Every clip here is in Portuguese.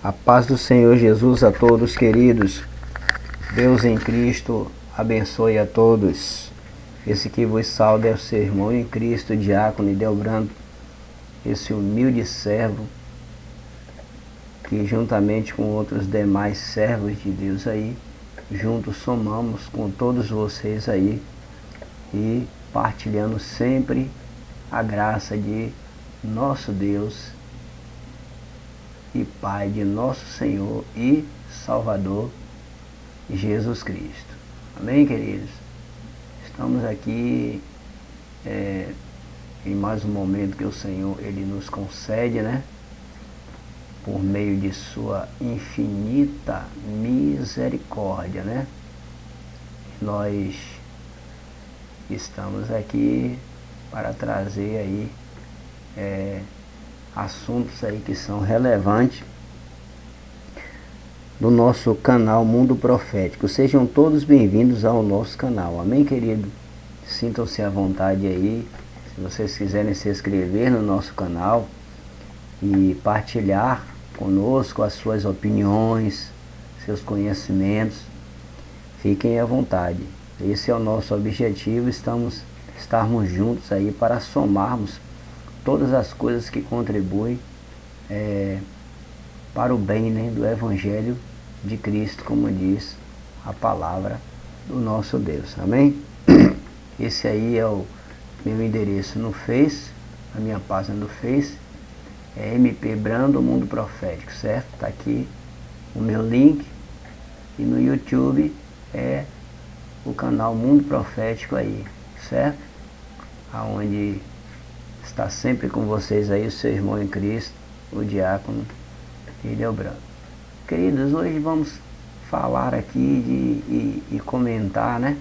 A paz do Senhor Jesus a todos, queridos. Deus em Cristo abençoe a todos. Esse que vos salva é o seu irmão em Cristo, diácono Idelbrando, esse humilde servo que juntamente com outros demais servos de Deus aí, juntos somamos com todos vocês aí e partilhando sempre a graça de nosso Deus e Pai de nosso Senhor e Salvador Jesus Cristo. Amém, queridos? Estamos aqui em mais um momento que o Senhor Ele nos concede, né? Por meio de sua infinita misericórdia, né? Nós estamos aqui para trazer aí assuntos aí que são relevantes do nosso canal Mundo Profético. Sejam todos bem-vindos ao nosso canal. Amém, querido? Sintam-se à vontade aí. Se vocês quiserem se inscrever no nosso canal e partilhar conosco as suas opiniões, seus conhecimentos, fiquem à vontade. Esse é o nosso objetivo, estarmos juntos aí para somarmos todas as coisas que contribuem para o bem, né, do Evangelho de Cristo, como diz a palavra do nosso Deus. Amém? Esse aí é o meu endereço no Face, a minha página no Face, é MP Brando Mundo Profético, certo? Está aqui o meu link, e no YouTube é o canal Mundo Profético aí, certo? Aonde está sempre com vocês aí o seu irmão em Cristo, o diácono Idelbrando. Queridos, hoje vamos falar aqui e comentar, né,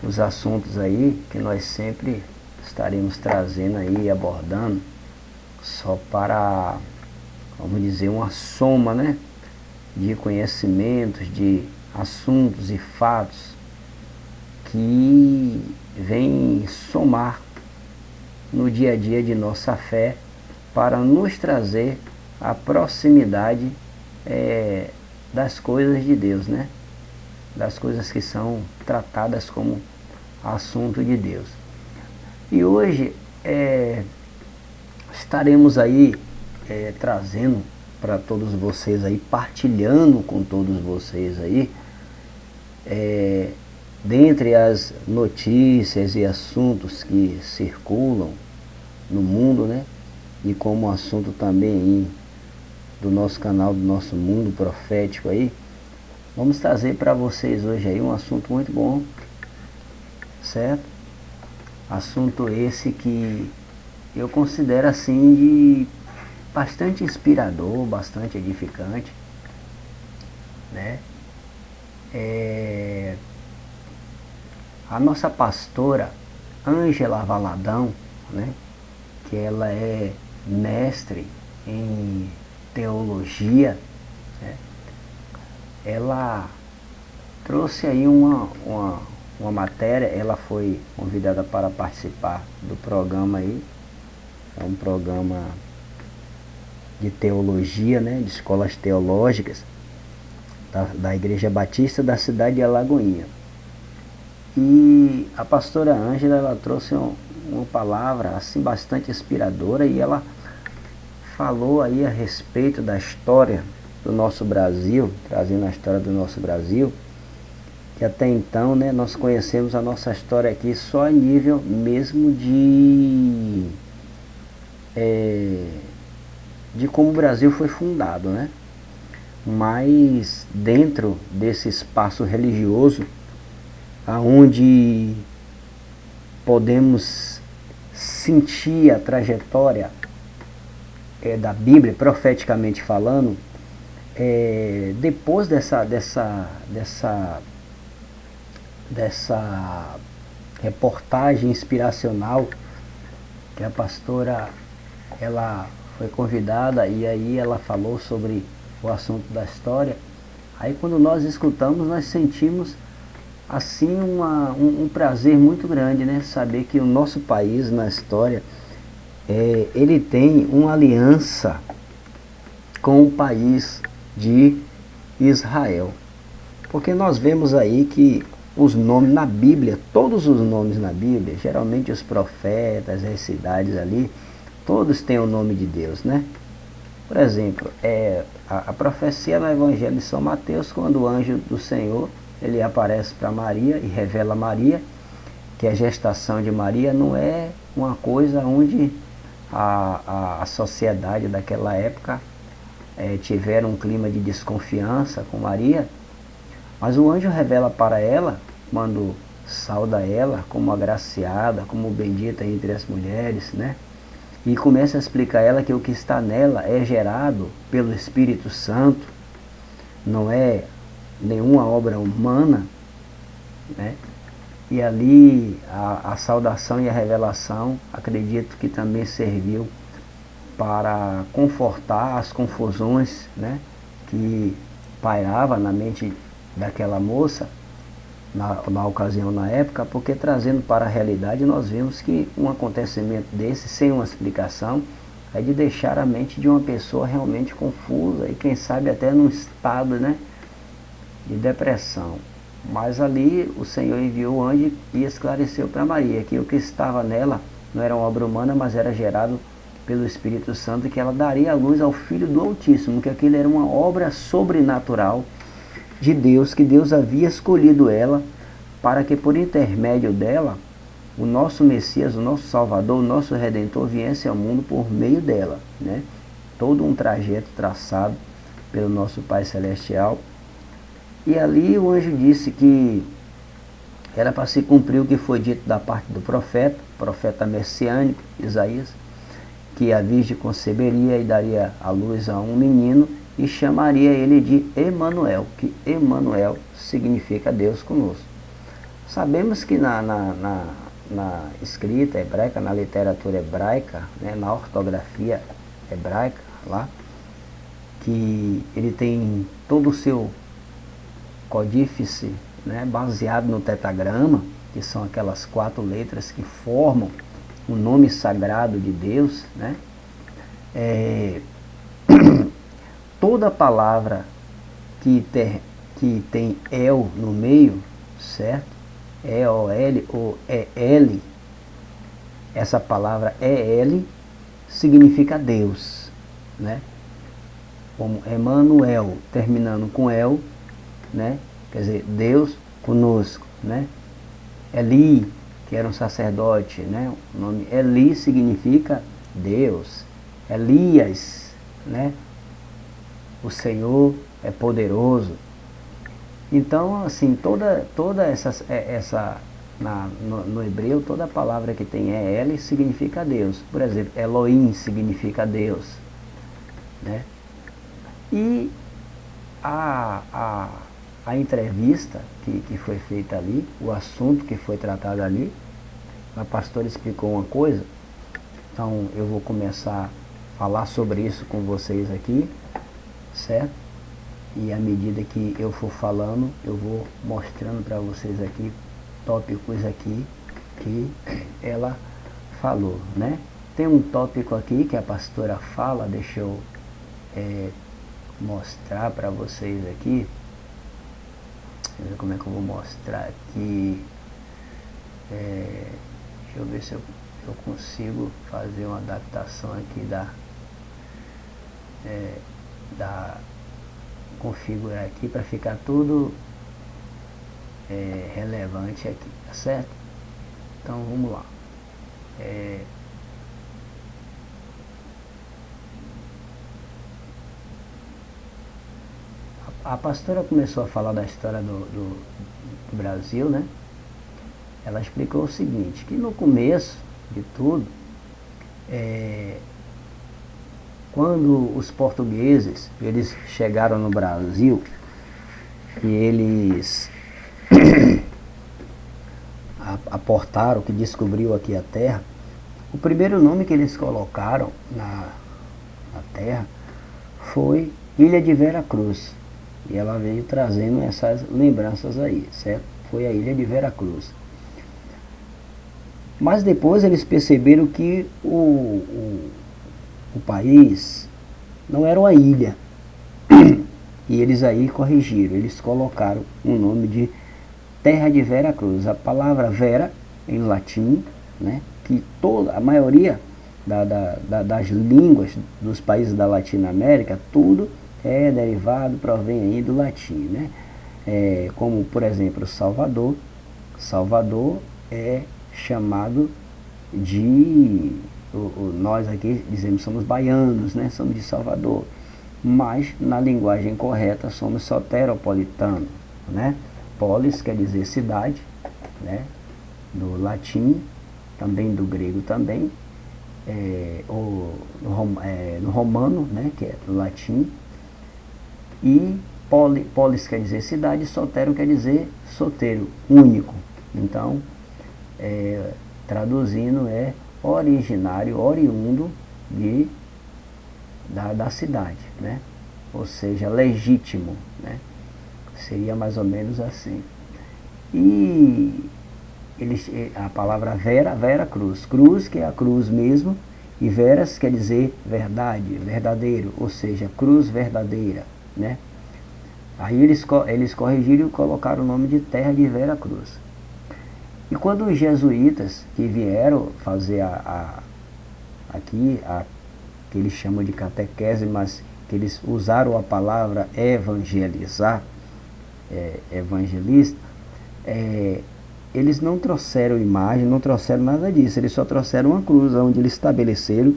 os assuntos aí que nós sempre estaremos trazendo aí, abordando, só para, vamos dizer, uma soma, né, de conhecimentos, de assuntos e fatos que vêm somar no dia a dia de nossa fé para nos trazer a proximidade das coisas de Deus, né? Das coisas que são tratadas como assunto de Deus. E hoje estaremos aí trazendo para todos vocês aí, partilhando com todos vocês aí, dentre as notícias e assuntos que circulam no mundo, né? E como assunto também aí do nosso canal, do nosso Mundo Profético aí, vamos trazer para vocês hoje aí um assunto muito bom, certo? Assunto esse que eu considero assim de bastante inspirador, bastante edificante, né? A nossa pastora Ângela Valadão, né, que ela é mestre em teologia, né, ela trouxe aí uma matéria. Ela foi convidada para participar do programa aí, é um programa de teologia, né, de escolas teológicas da Igreja Batista da cidade de Alagoinha. E a pastora Ângela, ela trouxe uma palavra assim bastante inspiradora, e ela falou aí a respeito da história do nosso Brasil, trazendo a história do nosso Brasil, que até então, né, nós conhecemos a nossa história aqui só a nível mesmo de como o Brasil foi fundado, né? Mas dentro desse espaço religioso, aonde podemos sentir a trajetória da Bíblia, profeticamente falando, depois dessa reportagem inspiracional que a pastora ela foi convidada, e aí ela falou sobre o assunto da história. Aí quando nós escutamos, nós sentimos assim um prazer muito grande, né? Saber que o nosso país na história ele tem uma aliança com o país de Israel. Porque nós vemos aí que os nomes na Bíblia, todos os nomes na Bíblia, geralmente os profetas, as cidades ali, todos têm o nome de Deus, né? Por exemplo, a profecia no Evangelho de São Mateus, quando o anjo do Senhor, ele aparece para Maria e revela a Maria, que a gestação de Maria não é uma coisa onde a sociedade daquela época tiveram um clima de desconfiança com Maria, mas o anjo revela para ela, quando sauda ela como agraciada, como bendita entre as mulheres, né? E começa a explicar a ela que o que está nela é gerado pelo Espírito Santo, não é nenhuma obra humana, né? E ali a saudação e a revelação, acredito que também serviu para confortar as confusões, né, que pairava na mente daquela moça na ocasião, na época, porque trazendo para a realidade nós vimos que um acontecimento desse, sem uma explicação, é de deixar a mente de uma pessoa realmente confusa e quem sabe até num estado, né, de depressão. Mas ali o Senhor enviou o anjo e esclareceu para Maria que o que estava nela não era uma obra humana, mas era gerado pelo Espírito Santo, que ela daria a luz ao Filho do Altíssimo, que aquilo era uma obra sobrenatural de Deus, que Deus havia escolhido ela para que por intermédio dela o nosso Messias, o nosso Salvador, o nosso Redentor viesse ao mundo por meio dela, né? Todo um trajeto traçado pelo nosso Pai Celestial. E ali o anjo disse que era para se cumprir o que foi dito da parte do profeta messiânico, Isaías, que a Virgem conceberia e daria à luz a um menino e chamaria ele de Emanuel, que Emanuel significa Deus conosco. Sabemos que na escrita hebraica, na literatura hebraica, né, na ortografia hebraica, lá, que ele tem todo o seu codífice, né, baseado no tetragrama, que são aquelas 4 letras que formam o nome sagrado de Deus, né? Toda palavra que tem El no meio, certo? E-O-L ou E-L, essa palavra E-L significa Deus, né? Como Emanuel, terminando com El, né? Quer dizer, Deus conosco, né? Eli, que era um sacerdote, né? O nome Eli significa Deus. Elias, né? O Senhor é poderoso. Então, assim, toda essa no hebreu, toda palavra que tem El significa Deus. Por exemplo, Elohim significa Deus, né? E a entrevista que foi feita ali, o assunto que foi tratado ali, a pastora explicou uma coisa, então eu vou começar a falar sobre isso com vocês aqui, certo? E à medida que eu for falando, eu vou mostrando para vocês aqui tópicos aqui que ela falou, né? Tem um tópico aqui que a pastora fala, deixa eu mostrar para vocês aqui. Deixa eu ver como é que eu vou mostrar aqui. Deixa eu ver se eu consigo fazer uma adaptação aqui da configurar aqui para ficar tudo relevante aqui, tá certo? Então vamos lá. A pastora começou a falar da história do Brasil, né? Ela explicou o seguinte, que no começo de tudo, quando os portugueses eles chegaram no Brasil e eles aportaram, que descobriu aqui a terra, o primeiro nome que eles colocaram na terra foi Ilha de Vera Cruz. E ela veio trazendo essas lembranças aí, certo? Foi a Ilha de Vera Cruz. Mas depois eles perceberam que o país não era uma ilha. E eles aí corrigiram, eles colocaram o nome de Terra de Vera Cruz. A palavra Vera, em latim, né, que a maioria das línguas dos países da Latinoamérica, tudo é derivado, provém aí do latim, né? Como, por exemplo, Salvador. Salvador é chamado de... nós aqui dizemos somos baianos, né? Somos de Salvador. Mas, na linguagem correta, somos soteropolitanos, né? Polis quer dizer cidade, né? Do latim, também do grego também, no romano, né? Que é do latim. E polis quer dizer cidade, sotero quer dizer solteiro, único. Então, traduzindo, é originário, oriundo da cidade, né? Ou seja, legítimo, né? Seria mais ou menos assim. E a palavra Vera Cruz, cruz que é a cruz mesmo, e veras quer dizer verdade, verdadeiro, ou seja, cruz verdadeira, né? Aí eles corrigiram e colocaram o nome de Terra de Vera Cruz. E quando os jesuítas que vieram fazer aqui, que eles chamam de catequese, mas que eles usaram a palavra evangelizar, evangelista, eles não trouxeram imagem, não trouxeram nada disso, eles só trouxeram uma cruz, onde eles estabeleceram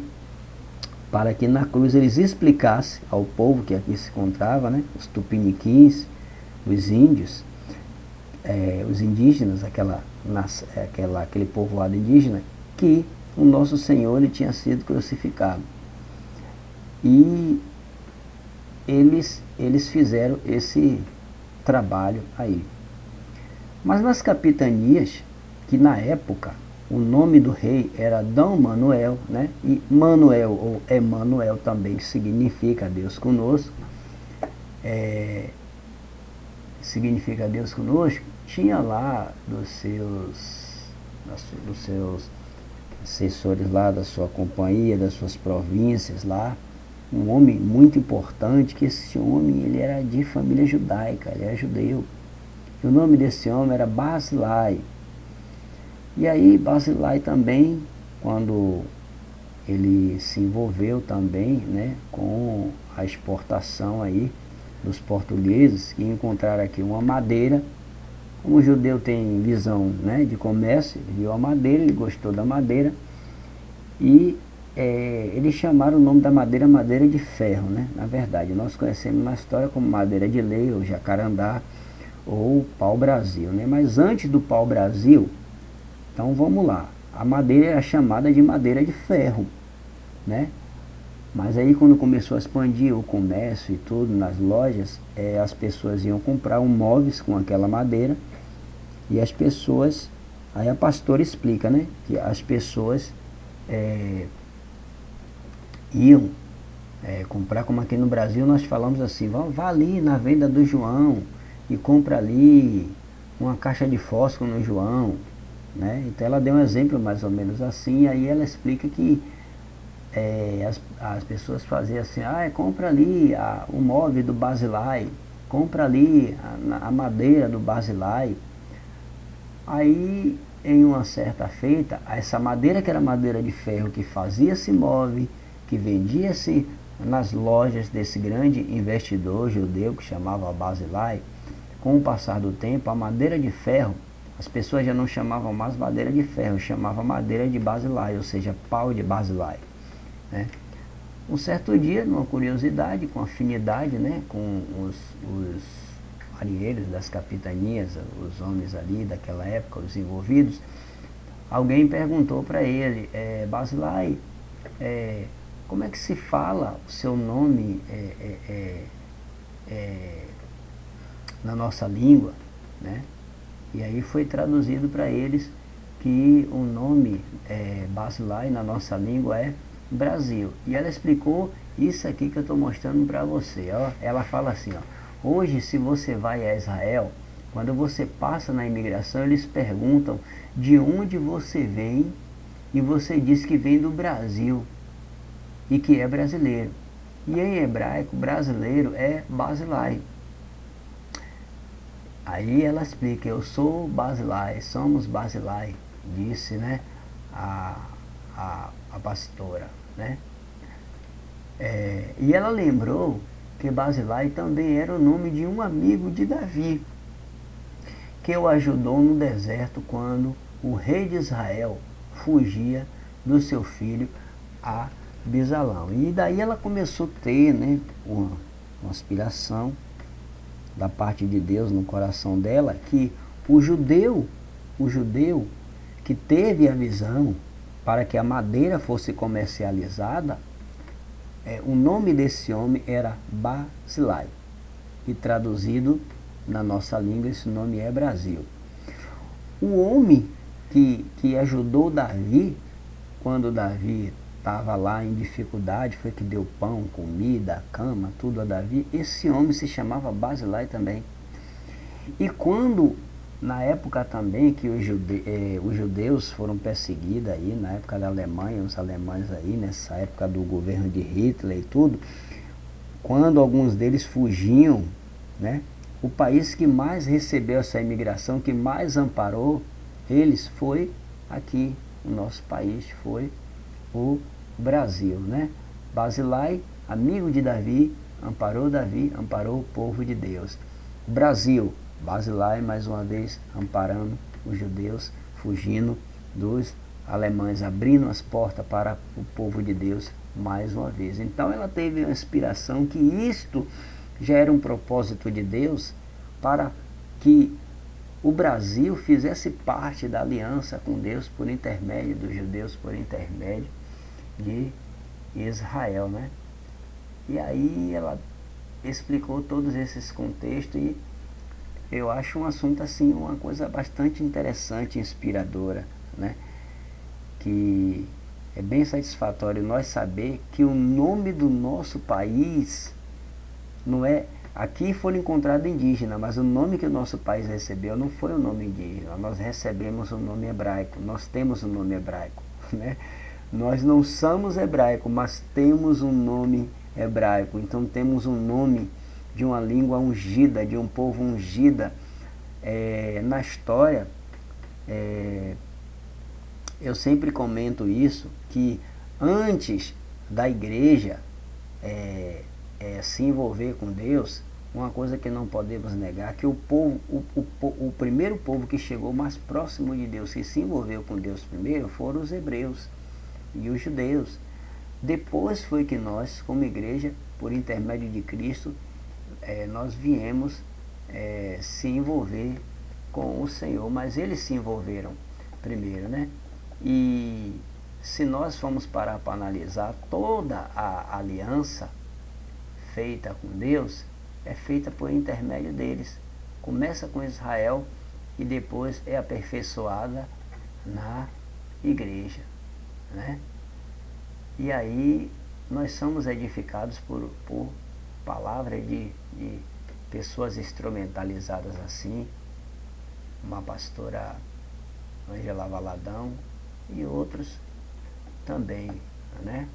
para que na cruz eles explicassem ao povo que aqui se encontrava, né, os tupiniquins, os índios, os indígenas, aquele povoado indígena, que o nosso Senhor ele tinha sido crucificado. E eles fizeram esse trabalho aí. Mas nas capitanias, que na época o nome do rei era Dom Manuel, né? E Manuel ou Emanuel também, que significa Deus conosco, significa Deus conosco, tinha lá dos seus assessores lá, da sua companhia, das suas províncias lá, um homem muito importante, que esse homem ele era de família judaica, ele era judeu. E o nome desse homem era Basilai. E aí Basilai também, quando ele se envolveu também, né, com a exportação aí dos portugueses, que encontraram aqui uma madeira. Como o judeu tem visão, né, de comércio, ele viu a madeira, ele gostou da madeira, e eles chamaram o nome da madeira madeira de ferro, né? Na verdade, nós conhecemos na história como madeira de lei, ou jacarandá, ou pau-brasil, né? Mas antes do pau-brasil, então vamos lá, a madeira era chamada de madeira de ferro, né? Mas aí quando começou a expandir o comércio e tudo nas lojas, as pessoas iam comprar móveis com aquela madeira, e as pessoas, aí a pastora explica, né, que as pessoas iam comprar, como aqui no Brasil nós falamos assim, vá ali na venda do João e compra ali uma caixa de fósforo no João, né? Então ela deu um exemplo mais ou menos assim, e aí ela explica que as pessoas faziam assim, compra ali o móvel do Basilai, compra ali a madeira do Basilai. Aí, em uma certa feita, essa madeira que era madeira de ferro, que fazia esse móvel, que vendia-se nas lojas desse grande investidor judeu que chamava Basilai, com o passar do tempo, a madeira de ferro, as pessoas já não chamavam mais madeira de ferro, chamavam madeira de Basilai, ou seja, pau de Basilai, né? Um certo dia, numa curiosidade, com afinidade, né, com os marinheiros das capitanias, os homens ali daquela época, os envolvidos, alguém perguntou para ele, Basilai, como é que se fala o seu nome na nossa língua, né? E aí foi traduzido para eles que o nome Basilai na nossa língua é Brasil. E ela explicou isso aqui que eu estou mostrando para você, ó. Ela fala assim, ó, hoje se você vai a Israel, quando você passa na imigração, eles perguntam de onde você vem, e você diz que vem do Brasil e que é brasileiro. E em hebraico, brasileiro é Barzilai. Aí ela explica, eu sou Barzilai, somos Barzilai, disse, né, a pastora, né. E ela lembrou que Barzilai também era o nome de um amigo de Davi, que o ajudou no deserto quando o rei de Israel fugia do seu filho Abisalão. E daí ela começou a ter, né, uma aspiração da parte de Deus no coração dela, que o judeu que teve a visão para que a madeira fosse comercializada, o nome desse homem era Barzilai, e traduzido na nossa língua esse nome é Brasil. O homem que ajudou Davi, quando Davi estava lá em dificuldade, foi que deu pão, comida, cama, tudo a Davi, esse homem se chamava Barzilai também. E quando, na época também que os judeus foram perseguidos aí, na época da Alemanha, os alemães aí, nessa época do governo de Hitler e tudo, quando alguns deles fugiam, né, o país que mais recebeu essa imigração, que mais amparou eles, foi aqui, o nosso país, foi o Brasil, né? Barzilai, amigo de Davi, amparou o povo de Deus. Brasil, Barzilai, mais uma vez, amparando os judeus, fugindo dos alemães, abrindo as portas para o povo de Deus mais uma vez. Então ela teve uma inspiração que isto já era um propósito de Deus para que o Brasil fizesse parte da aliança com Deus por intermédio dos judeus, por intermédio de Israel, né? E aí ela explicou todos esses contextos e eu acho um assunto assim, uma coisa bastante interessante, inspiradora, né? Que é bem satisfatório nós saber que o nome do nosso país não é... Aqui foram encontrados indígenas, mas o nome que o nosso país recebeu não foi o nome indígena. Nós recebemos o nome hebraico, nós temos o nome hebraico, né? Nós não somos hebraicos, mas temos um nome hebraico. Então temos um nome de uma língua ungida, de um povo ungida. Na história, eu sempre comento isso, que antes da igreja se envolver com Deus, uma coisa que não podemos negar, que o primeiro povo que chegou mais próximo de Deus, que se envolveu com Deus primeiro, foram os hebreus e os judeus. Depois foi que nós, como igreja, por intermédio de Cristo, nós viemos se envolver com o Senhor, mas eles se envolveram primeiro, né? E se nós formos parar para analisar, toda a aliança feita com Deus é feita por intermédio deles. Começa com Israel e depois é aperfeiçoada na igreja, né? E aí nós somos edificados por palavra de pessoas instrumentalizadas assim, uma pastora Ângela Valadão e outros também, né?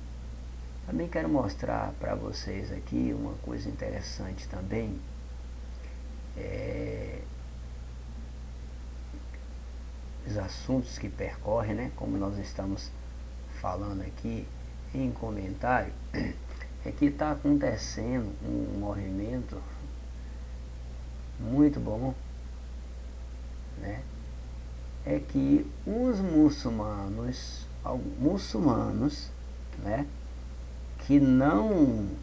Também quero mostrar para vocês aqui uma coisa interessante também. Os assuntos que percorrem, né? Como nós estamos falando aqui em comentário, é que está acontecendo um movimento muito bom, né? É que os muçulmanos, né, que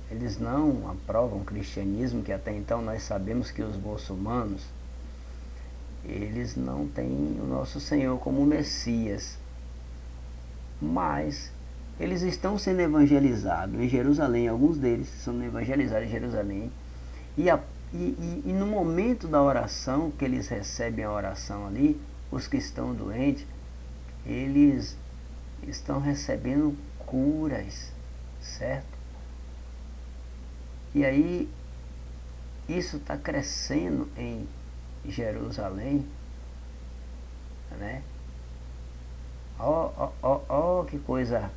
eles não aprovam o cristianismo, que até então nós sabemos que os muçulmanos, eles não têm o nosso Senhor como Messias, mas eles estão sendo evangelizados em Jerusalém, alguns deles são evangelizados em Jerusalém, e no momento da oração, que eles recebem a oração ali, os que estão doentes, eles estão recebendo curas, certo? E aí, isso está crescendo em Jerusalém, né? Ó, que coisa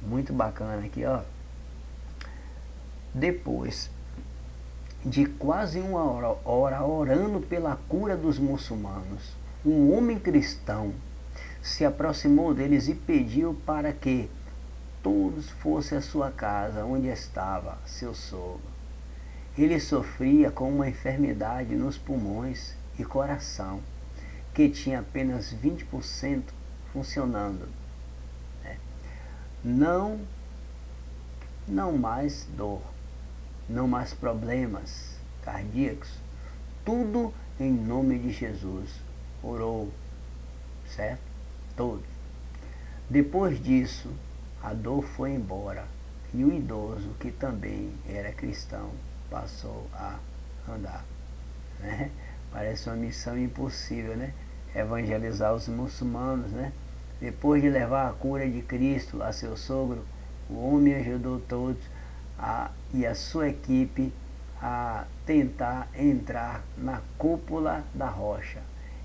muito bacana aqui, ó. Depois de quase uma hora orando pela cura dos muçulmanos, um homem cristão se aproximou deles e pediu para que todos fossem à sua casa, onde estava seu sogro. Ele sofria com uma enfermidade nos pulmões e coração, que tinha apenas 20% funcionando. Não mais dor, não mais problemas cardíacos, tudo em nome de Jesus. Orou, certo? Todos. Depois disso, a dor foi embora e o idoso, que também era cristão, passou a andar. Né? Parece uma missão impossível, né? Evangelizar os muçulmanos, né? Depois de levar a cura de Cristo a seu sogro, o homem ajudou todos e a sua equipe a tentar entrar na cúpula da rocha.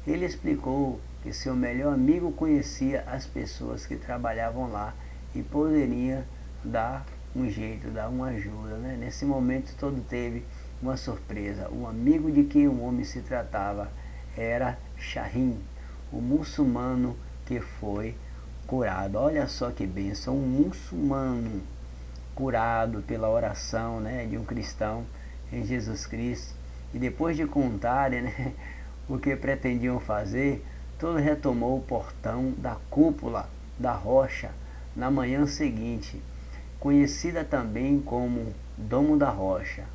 Ele explicou que seu melhor amigo conhecia as pessoas que trabalhavam lá e poderia dar um jeito, dar uma ajuda. Né? Nesse momento todo teve uma surpresa. O amigo de quem o homem se tratava era Shahin, o muçulmano que foi curado. Olha só que bênção, um muçulmano curado pela oração, né, de um cristão em Jesus Cristo. E depois de contarem, né, o que pretendiam fazer, todo retomou o portão da cúpula da rocha na manhã seguinte, conhecida também como Domo da Rocha.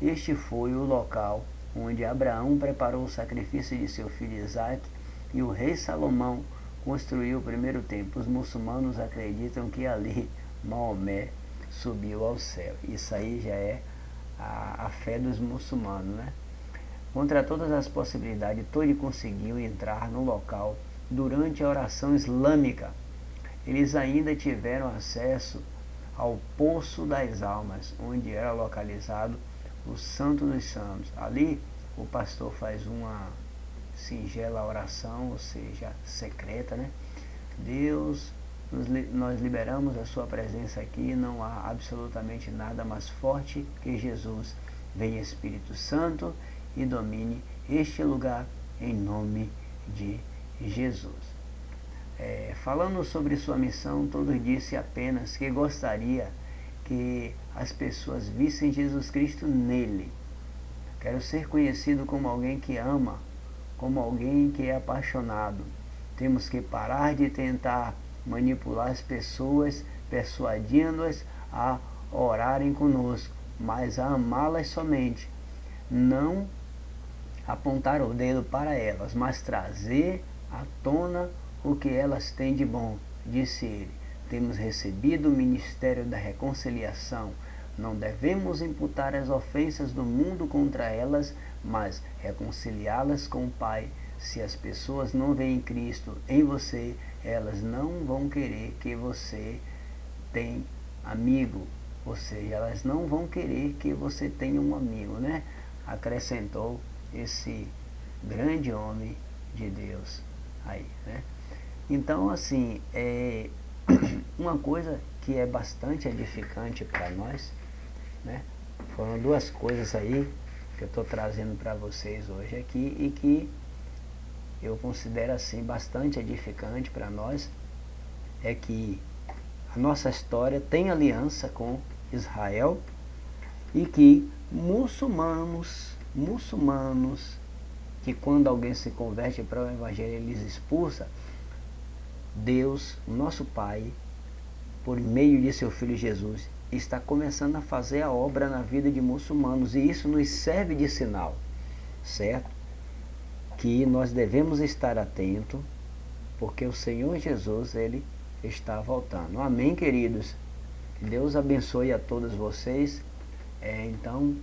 Este foi o local onde Abraão preparou o sacrifício de seu filho Isaque e o rei Salomão construiu o primeiro templo. Os muçulmanos acreditam que ali Maomé subiu ao céu. Isso aí já é a fé dos muçulmanos, né? Contra todas as possibilidades, todos conseguiu entrar no local durante a oração islâmica. Eles ainda tiveram acesso ao Poço das Almas, onde era localizado o Santo dos Santos. Ali o pastor faz uma singela oração, ou seja, secreta, né? Deus, nós liberamos a sua presença aqui, não há absolutamente nada mais forte que Jesus. Venha Espírito Santo e domine este lugar em nome de Jesus. Falando sobre sua missão, todos disse apenas que gostaria que as pessoas vissem Jesus Cristo nele. Quero ser conhecido como alguém que ama, como alguém que é apaixonado. Temos que parar de tentar manipular as pessoas, persuadindo-as a orarem conosco, mas a amá-las somente. Não apontar o dedo para elas, mas trazer à tona o que elas têm de bom. Disse ele: temos recebido o ministério da reconciliação. Não devemos imputar as ofensas do mundo contra elas, mas reconciliá-las com o Pai. Se as pessoas não veem Cristo em você, elas não vão querer que você tenha amigo. Ou seja, elas não vão querer que você tenha um amigo, né? Acrescentou esse grande homem de Deus aí, né? Então, assim, uma coisa que é bastante edificante para nós, né? Foram duas coisas aí que eu estou trazendo para vocês hoje aqui e que eu considero assim bastante edificante para nós. É que a nossa história tem aliança com Israel e que muçulmanos que quando alguém se converte para o evangelho eles expulsam, Deus, nosso Pai, por meio de seu Filho Jesus, está começando a fazer a obra na vida de muçulmanos, e isso nos serve de sinal, certo? Que nós devemos estar atentos, porque o Senhor Jesus, Ele está voltando. Amém, queridos? Deus abençoe a todos vocês. Então,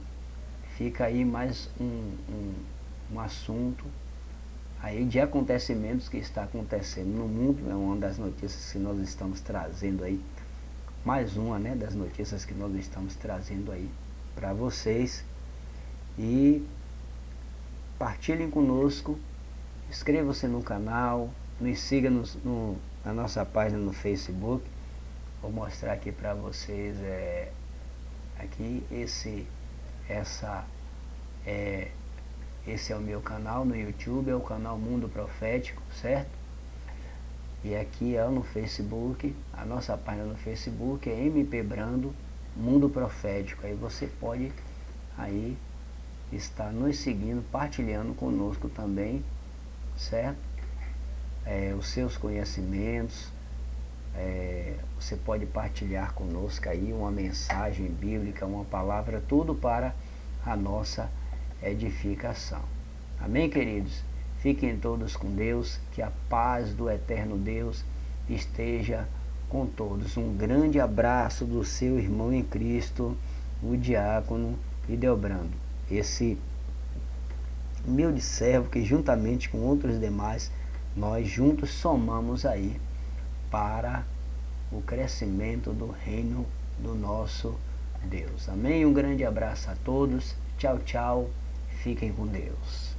fica aí mais um assunto aí de acontecimentos que está acontecendo no mundo. É uma das notícias que nós estamos trazendo aí, mais uma, né, das notícias que nós estamos trazendo aí para vocês. E partilhem conosco, inscrevam-se no canal, nos siga na nossa página no Facebook. Vou mostrar aqui para vocês Aqui esse é o meu canal no YouTube, é o canal Mundo Profético, certo? E aqui é no Facebook, a nossa página no Facebook é MP Brando Mundo Profético. Aí você pode aí estar nos seguindo, partilhando conosco também, certo? Os seus conhecimentos, você pode partilhar conosco aí uma mensagem bíblica, uma palavra, tudo para a nossa edificação. Amém, queridos? Fiquem todos com Deus, que a paz do eterno Deus esteja com todos. Um grande abraço do seu irmão em Cristo, o diácono Ideobrando. Esse humilde servo que juntamente com outros demais, nós juntos somamos aí para o crescimento do reino do nosso Deus. Amém? Um grande abraço a todos. Tchau, tchau. Fiquem com Deus.